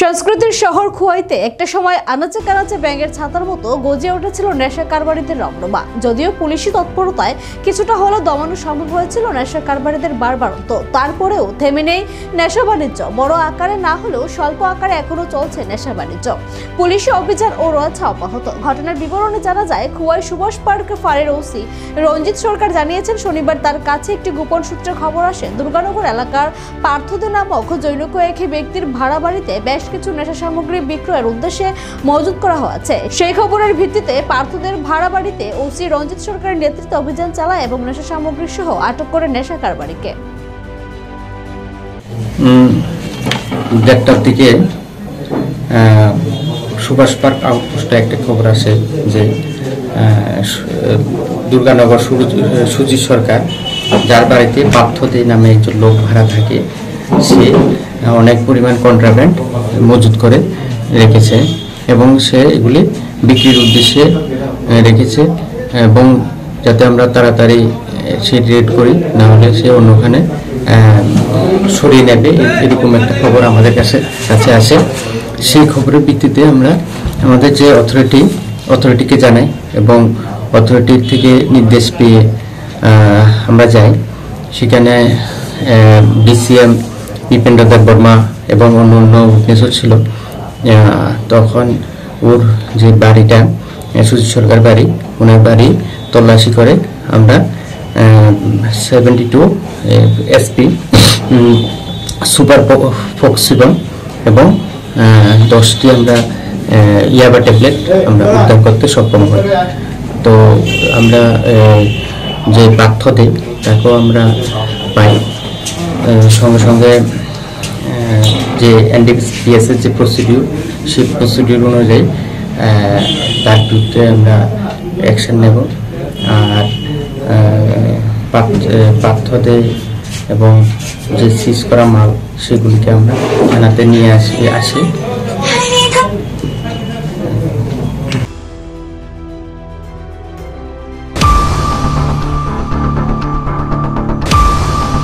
সংস্কৃতির শহর খোয়াইতে একটা সময় আনাচে কানাচে ব্যাঙের ছাতার মতো গজিয়ে উঠেছিল নেশা কারবারিদের রমরমা। যদিও পুলিশি তৎপরতায় কিছুটা হলেও দমানো সম্ভব হয়েছিল নেশা কারবারিদের বাড়বাড়ন্ত, তারপরেও থেমে নেই নেশা বাণিজ্য। বড় আকারে না হলেও স্বল্প আকারে এখনো চলছে নেশা বাণিজ্য। পুলিশি অভিযান ও রয়েছে অব্যাহত। ঘটনার বিবরণে জানা যায়, খোয়াই সুভাষ পার্ক ফাঁড়ির ওসি রঞ্জিত সরকার জানিয়েছেন, শনিবার তার কাছে একটি গোপন সূত্রে খবর আসে দুর্গানগর এলাকার পার্থদে নামক জৈনক একই ব্যক্তির ভাড়া বাড়িতে বেশ কিছু নেশা সামগ্রী বিক্রয়ের উদ্দেশ্যে মজুত করা হয়েছে। সেই খবরের ভিত্তিতে পার্থদের ভাড়া বাড়িতে ওসি রঞ্জিত সরকারের নেতৃত্বে অভিযান চালায় এবং নেশা সামগ্রী সহ আটক করে নেশা কারবারিকে। দেড়টার দিকে সুভাষ পার্ক আউটপোস্টে একটা খবর আসে যে দুর্গানগর সুজিত সরকার, যার বাড়িতে পার্থদে নামে একজন লোক ভাড়া থাকে, সে অনেক পরিমাণ কন্ট্রাব্যান্ড মজুত করে রেখেছে এবং সে এগুলি বিক্রির উদ্দেশ্যে রেখেছে এবং যাতে আমরা তাড়াতাড়ি সে রেড করি, না হলে সে অন্যখানে সরিয়ে নেবে, এরকম একটা খবর আমাদের কাছে আসে। সেই খবরের ভিত্তিতে আমরা আমাদের যে অথরিটিকে জানাই এবং অথরিটির থেকে নির্দেশ পেয়ে আমরা যাই। সেখানে ডিসিএম দীপেন্দ্র দেব বর্মা এবং অন্য উইটনেসও ছিল। তখন ওর যে বাড়িটা সুজিত সরকার বাড়ি, ওনার বাড়ি তল্লাশি করে আমরা 72 এসপি সুপার ফক্সিবন এবং 10টি আমরা ইয়াবা ট্যাবলেট আমরা উদ্ধার করতে সক্ষম হই। তো আমরা যে পার্থদে তাকেও আমরা পাই। সঙ্গে সঙ্গে যে এনডিপিএসের যে প্রসিডিউর, সেই প্রসিডিউর অনুযায়ী তার বিরুদ্ধে আমরা অ্যাকশন নেব। আর পার্থদে এবং যে সিজ করা মাল, সেগুলিকে আমরা থানাতে নিয়ে আসি।